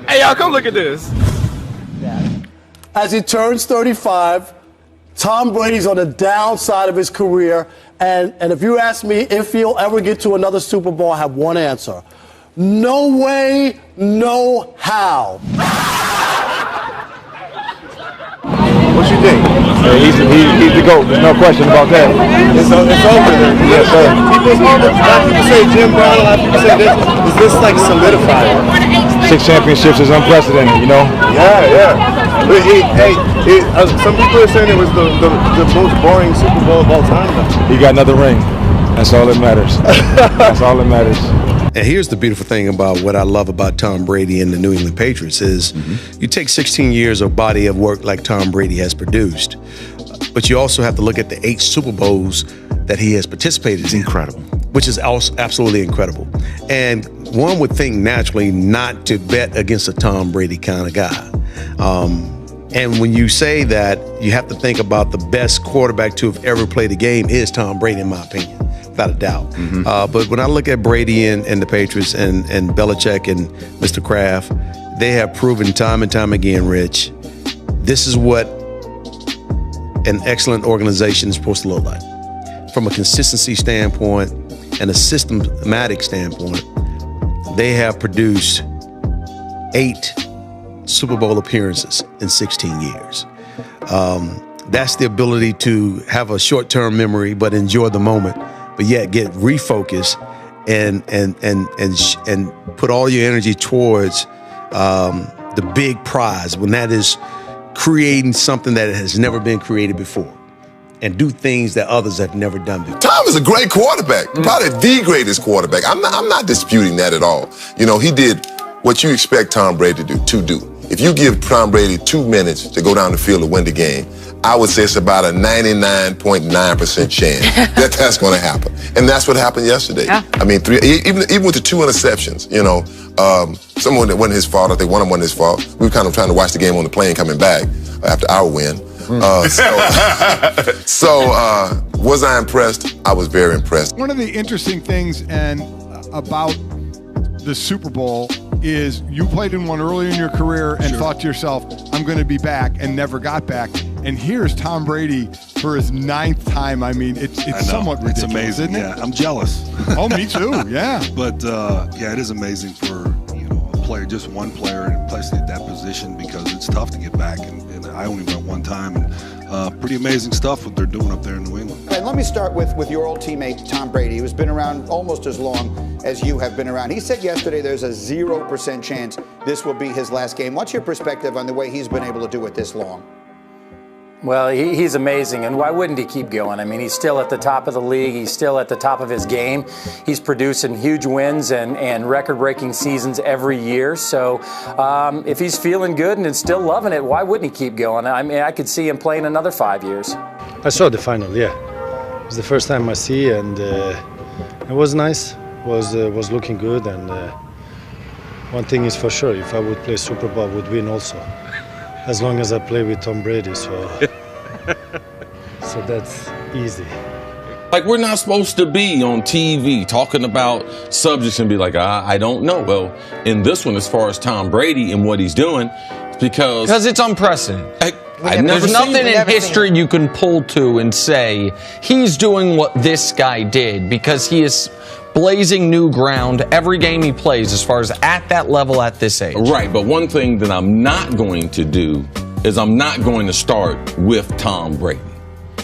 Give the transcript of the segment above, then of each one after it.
Hey, y'all, come look at this. As he turns 35, Tom Brady's on the downside of his career. And if you ask me if he'll ever get to another Super Bowl, I have one answer. No way, no how. What you think? He's the GOAT. There's no question about that. It's over then. Yes, sir. A lot of people say Jim Brown. A lot of people say this. Is this like solidified? 6 championships is unprecedented, you know? Yeah. Some people are saying it was the most boring Super Bowl of all time. He got another ring. That's all that matters. That's all that matters. And here's the beautiful thing about what I love about Tom Brady and the New England Patriots is you take 16 years of body of work like Tom Brady has produced, but you also have to look at the 8 Super Bowls that he has participated in. Incredible. Which is also absolutely incredible. And one would think naturally not to bet against a Tom Brady kind of guy. And when you say that, you have to think about the best quarterback to have ever played the game is Tom Brady, in my opinion. Without a doubt. But when I look at Brady and the Patriots and Belichick and Mr. Kraft, they have proven time and time again, Rich, this is what an excellent organization is supposed to look like. From a consistency standpoint and a systematic standpoint, they have produced 8 Super Bowl appearances in 16 years. That's the ability to have a short-term memory but enjoy the moment, but yet get refocused and put all your energy towards the big prize, when that is creating something that has never been created before and do things that others have never done before. Tom is a great quarterback, probably the greatest quarterback. I'm not disputing that at all. You know, he did what you expect Tom Brady to do. If you give Tom Brady 2 minutes to go down the field to win the game, I would say it's about a 99.9% chance that that's going to happen. And that's what happened yesterday. Yeah. I mean, even with the 2 interceptions, you know, some of it wasn't his fault. I think one of them wasn't his fault. We were kind of trying to watch the game on the plane coming back after our win. Was I impressed? I was very impressed. One of the interesting things about the Super Bowl is you played in one early in your career and thought to yourself, I'm going to be back, and never got back. And here's Tom Brady for his 9th time. I mean, it's somewhat ridiculous. It's amazing, isn't it? Yeah, I'm jealous. Oh, me too, yeah. But, yeah, it is amazing for, a player, just one player in place at that position, because it's tough to get back. And I only went one time, and pretty amazing stuff what they're doing up there in New England. And let me start with your old teammate, Tom Brady, who's been around almost as long as you have been around. He said yesterday there's a 0% chance this will be his last game. What's your perspective on the way he's been able to do it this long? Well, he's amazing, and why wouldn't he keep going? I mean, he's still at the top of the league. He's still at the top of his game. He's producing huge wins and record-breaking seasons every year. So if he's feeling good and is still loving it, why wouldn't he keep going? I mean, I could see him playing another 5 years. I saw the final, yeah. It was the first time I see, and it was nice. Was looking good, and one thing is for sure, if I would play Super Bowl, I would win also. As long as I play with Tom Brady, so that's easy. Like, we're not supposed to be on TV talking about subjects and be like, I don't know. Well, in this one, as far as Tom Brady and what he's doing, because it's unprecedented. There's nothing in history you can pull to and say he's doing what this guy did, because he is blazing new ground every game he plays as far as at that level at this age. Right, but one thing that I'm not going to do is I'm not going to start with Tom Brady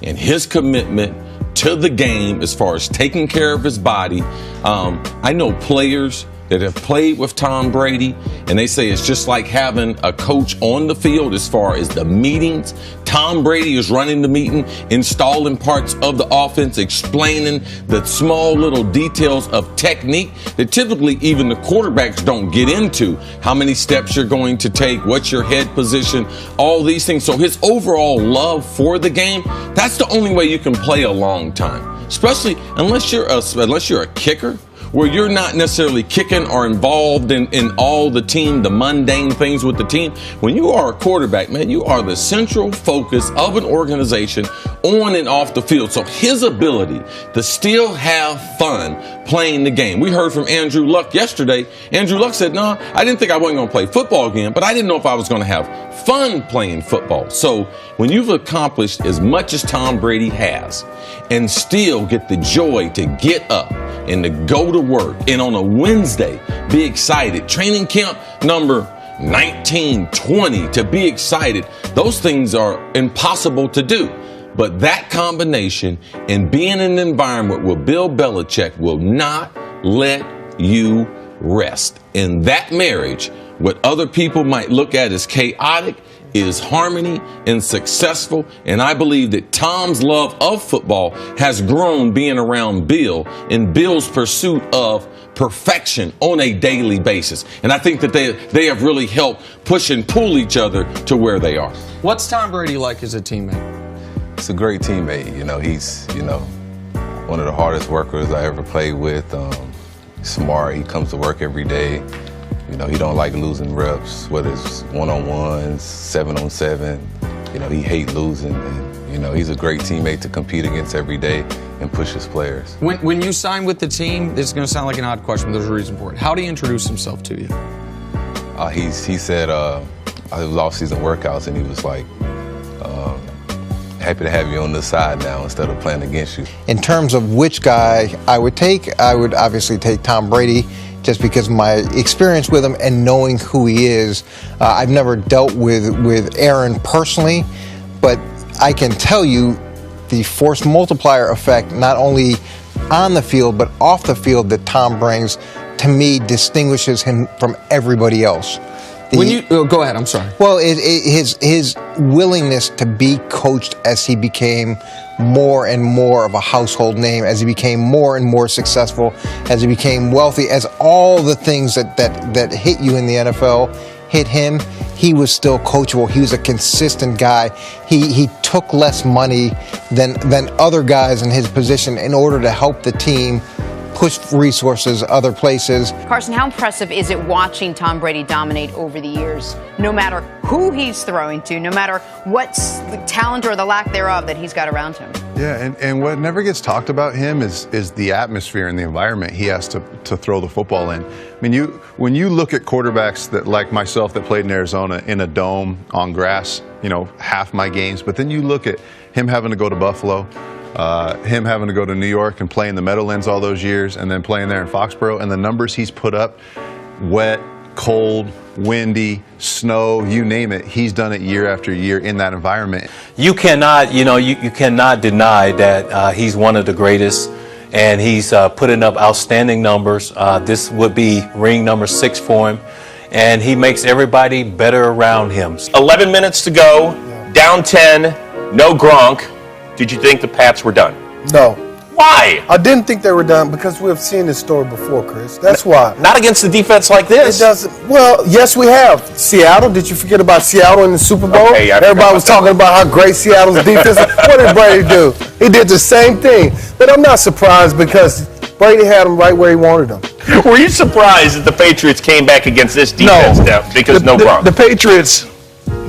and his commitment to the game as far as taking care of his body. I know players that have played with Tom Brady, and they say it's just like having a coach on the field as far as the meetings. Tom Brady is running the meeting, installing parts of the offense, explaining the small little details of technique that typically even the quarterbacks don't get into. How many steps you're going to take, what's your head position, all these things. So his overall love for the game, that's the only way you can play a long time, especially unless you're a kicker, where you're not necessarily kicking or involved in all the mundane things with the team. When you are a quarterback, man, you are the central focus of an organization on and off the field. So his ability to still have fun playing the game. We heard from Andrew Luck yesterday. Andrew Luck said, no, I didn't think I wasn't going to play football again, but I didn't know if I was going to have fun playing football. So when you've accomplished as much as Tom Brady has and still get the joy to get up and to go to work and on a Wednesday be excited, training camp number 19, 20, to be excited, those things are impossible to do. But that combination and being in an environment where Bill Belichick will not let you rest. In that marriage, what other people might look at as chaotic is harmony and successful. And I believe that Tom's love of football has grown being around Bill and Bill's pursuit of perfection on a daily basis. And I think that they have really helped push and pull each other to where they are. What's Tom Brady like as a teammate? He's a great teammate. He's, one of the hardest workers I ever played with. Smart. He comes to work every day. He don't like losing reps, whether it's one-on-ones, 7-on-7. He hates losing. And, he's a great teammate to compete against every day and push his players. When you sign with the team, this is going to sound like an odd question, but there's a reason for it. How do he introduce himself to you? He said it was off-season workouts, and he was like, happy to have you on this side now instead of playing against you. In terms of which guy I would obviously take Tom Brady, just because of my experience with him and knowing who he is. I've never dealt with Aaron personally, but I can tell you the force multiplier effect, not only on the field but off the field, that Tom brings, to me, distinguishes him from everybody else. Go ahead, I'm sorry. Well, his willingness to be coached as he became more and more of a household name, as he became more and more successful, as he became wealthy, as all the things that hit you in the NFL hit him, he was still coachable. He was a consistent guy. He took less money than other guys in his position in order to help the team push resources other places. Carson, how impressive is it watching Tom Brady dominate over the years, no matter who he's throwing to, no matter what talent or the lack thereof that he's got around him? Yeah, and what never gets talked about him is the atmosphere and the environment he has to throw the football in. I mean, when you look at quarterbacks that, like myself, that played in Arizona in a dome on grass, half my games, but then you look at him having to go to Buffalo, him having to go to New York and play in the Meadowlands all those years, and then playing there in Foxborough, and the numbers he's put up, wet, cold, windy, snow, you name it, he's done it year after year in that environment. You cannot, you cannot deny that he's one of the greatest, and he's putting up outstanding numbers. This would be ring number 6 for him, and he makes everybody better around him. 11 minutes to go, down 10, no Gronk. Did you think the Pats were done? No. Why? I didn't think they were done because we have seen this story before, Chris. That's why. Not against the defense like this. It doesn't. Well, yes, we have. Seattle. Did you forget about Seattle in the Super Bowl? Okay, everybody was talking about how great Seattle's defense is. What did Brady do? He did the same thing. But I'm not surprised because Brady had him right where he wanted him. Were you surprised that the Patriots came back against this defense now because no Gronk? The Patriots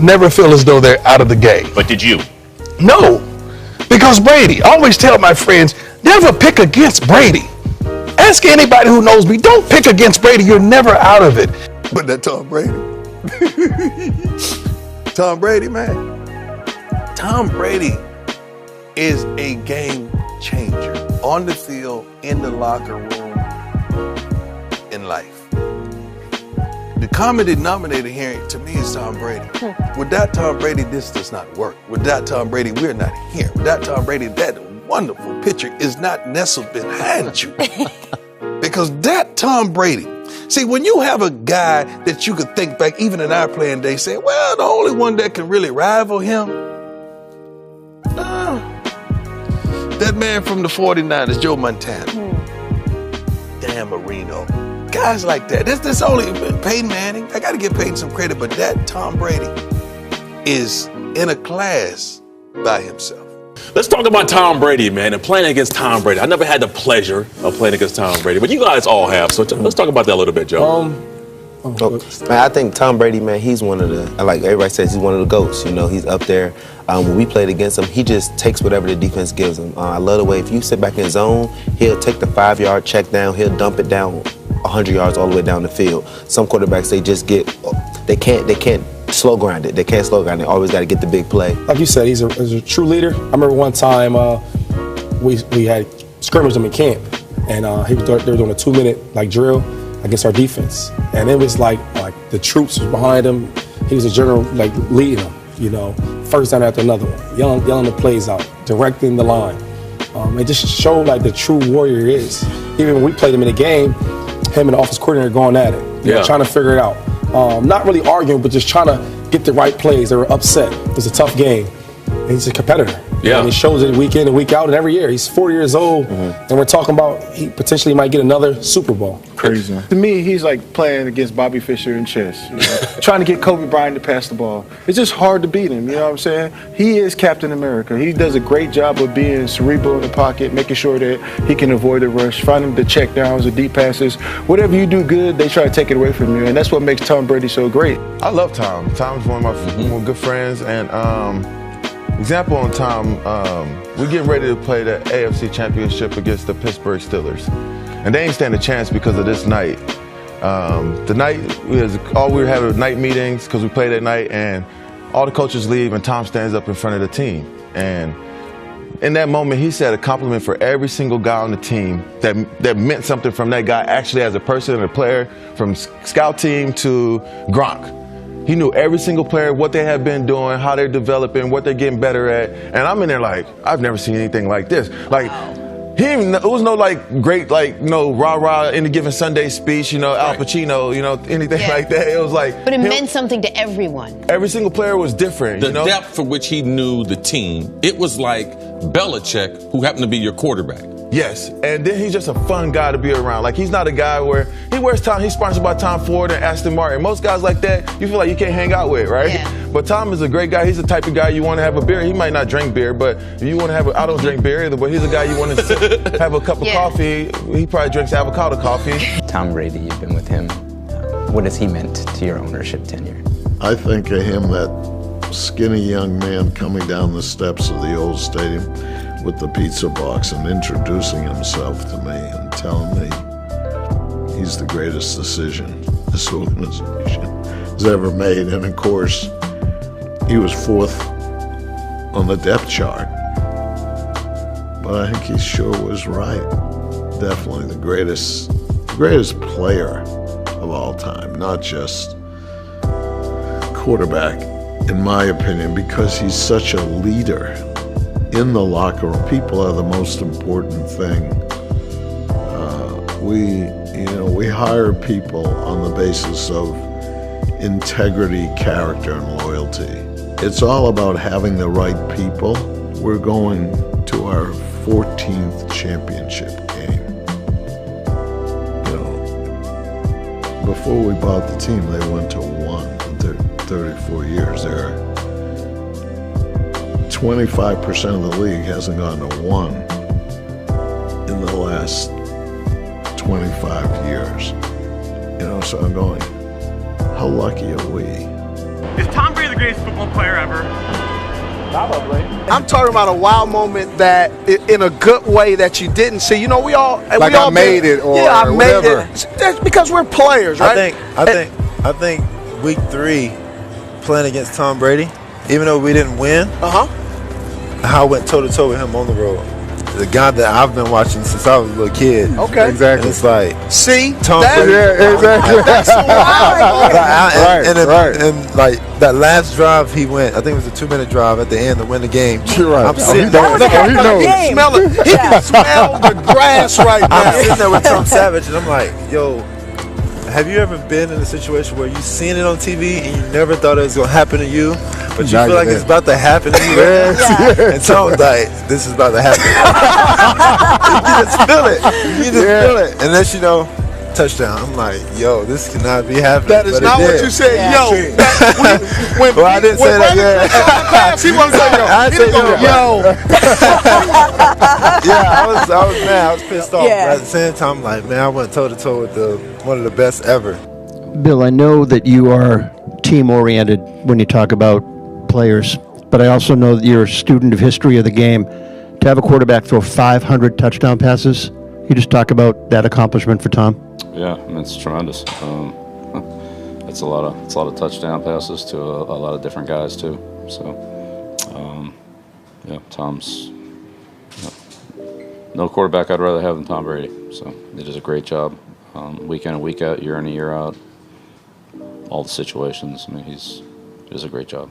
never feel as though they're out of the game. But did you? No. Because Brady, I always tell my friends, never pick against Brady. Ask anybody who knows me, don't pick against Brady, you're never out of it. But that Tom Brady. Tom Brady, man. Tom Brady is a game changer on the field, in the locker room, in life. The common denominator here to me is Tom Brady. Without Tom Brady, this does not work. Without Tom Brady, we're not here. Without Tom Brady, that wonderful picture is not nestled behind you. Because that Tom Brady, see, when you have a guy that you could think back, even in our playing day, say, well, the only one that can really rival him, that man from the 49ers, Joe Montana, Dan Marino, guys like that. This only Peyton Manning. I got to give Peyton some credit, but that Tom Brady is in a class by himself. Let's talk about Tom Brady, man, and playing against Tom Brady. I never had the pleasure of playing against Tom Brady, but you guys all have. So let's talk about that a little bit, Joe. Man, I think Tom Brady, man, he's one of the, like everybody says, he's one of the GOATs. You know, he's up there. When we played against him, he just takes whatever the defense gives him. I love the way if you sit back in zone, he'll take the 5-yard check down, he'll dump it down 100 yards all the way down the field. Some quarterbacks, they can't slow grind it. They can't slow grind it. They always got to get the big play. Like you said, he's a true leader. I remember one time we had scrimmaged him in camp, and they were doing a 2-minute drill against our defense, and it was like the troops was behind him. He was a general leading them. You know, first down after another one, yelling the plays out, directing the line. It just showed the true warrior he is. Even when we played him in the game, him and the offensive coordinator going at it, you know, trying to figure it out. Not really arguing, but just trying to get the right plays. They were upset. It was a tough game. And he's a competitor. Yeah. And he shows it week in and week out and every year. He's 40 years old, and we're talking about he potentially might get another Super Bowl. Crazy. To me, he's like playing against Bobby Fischer in chess, you know, trying to get Kobe Bryant to pass the ball. It's just hard to beat him, you know what I'm saying? He is Captain America. He does a great job of being cerebral in the pocket, making sure that he can avoid the rush, finding the check downs, the deep passes. Whatever you do good, they try to take it away from you, and that's what makes Tom Brady so great. I love Tom. Tom's one of my good friends, and example on Tom, we're getting ready to play the AFC Championship against the Pittsburgh Steelers. And they ain't stand a chance because of this night. The night, we were having night meetings because we played at night, and all the coaches leave and Tom stands up in front of the team. And in that moment, he said a compliment for every single guy on the team that meant something from that guy actually as a person and a player, from scout team to Gronk. He knew every single player, what they have been doing, how they're developing, what they're getting better at. And I'm in there I've never seen anything like this. It was no great rah-rah any given Sunday speech, Al Pacino, anything like that. It was But it meant something to everyone. Every single player was different. The depth for which he knew the team, it was like Belichick, who happened to be your quarterback. Yes, and then he's just a fun guy to be around. He's not a guy where he's sponsored by Tom Ford and Aston Martin. Most guys like that, you feel like you can't hang out with, right? Yeah. But Tom is a great guy. He's the type of guy you want to have a beer. He might not drink beer, but if you want to have I don't drink beer either, but he's a guy you want to have a cup of coffee. He probably drinks avocado coffee. Tom Brady, you've been with him. What has he meant to your ownership tenure? I think of him, that skinny young man coming down the steps of the old stadium with the pizza box and introducing himself to me and telling me he's the greatest decision this organization has ever made. And of course, he was 4th on the depth chart. But I think he sure was right. Definitely the greatest player of all time, not just quarterback, in my opinion, because he's such a leader. In the locker room, people are the most important thing. We hire people on the basis of integrity, character, and loyalty. It's all about having the right people. We're going to our 14th championship game. Before we bought the team, they went to 1 in 34 years. They're 25% of the league hasn't gone to 1 in the last 25 years. So I'm going, how lucky are we? Is Tom Brady the greatest football player ever? Probably. I'm talking about a wow moment that, in a good way, that you didn't see. I made it, or I made it. That's because we're players, right? I think week 3, playing against Tom Brady, even though we didn't win, how I went toe-to-toe with him on the road. The guy that I've been watching since I was a little kid. Okay. Exactly. It's like, see? Tom Brady. Yeah, exactly. That's and like that last drive he went, I think it was a 2-minute drive at the end to win the game. You're right. I'm sitting there. He can smell it. He can smell the grass right now. I'm sitting there with Tom Savage, and I'm like, yo, have you ever been in a situation where you've seen it on TV and you never thought it was going to happen to you, but you feel like it's about to happen to you? And Tom's like, this is about to happen. You just feel it. You just feel it. Unless, touchdown. I'm like, yo, this cannot be happening. That is But it not what did. you said. Yeah. Yo, when Well, I didn't say that. Yeah. Pass, he wasn't saying yo. I He said didn't go, yo. Yeah, I was mad. I was pissed off. Yeah. But at the same time, I'm like, man, I went toe to toe with one of the best ever. Bill, I know that you are team-oriented when you talk about players, but I also know that you're a student of history of the game. To have a quarterback throw 500 touchdown passes, you just talk about that accomplishment for Tom? Yeah, I mean, it's tremendous. It's a lot of touchdown passes to a lot of different guys too. So, yeah, Tom's no quarterback I'd rather have than Tom Brady. So he does a great job, week in and week out, year in and year out. All the situations. I mean, he does a great job.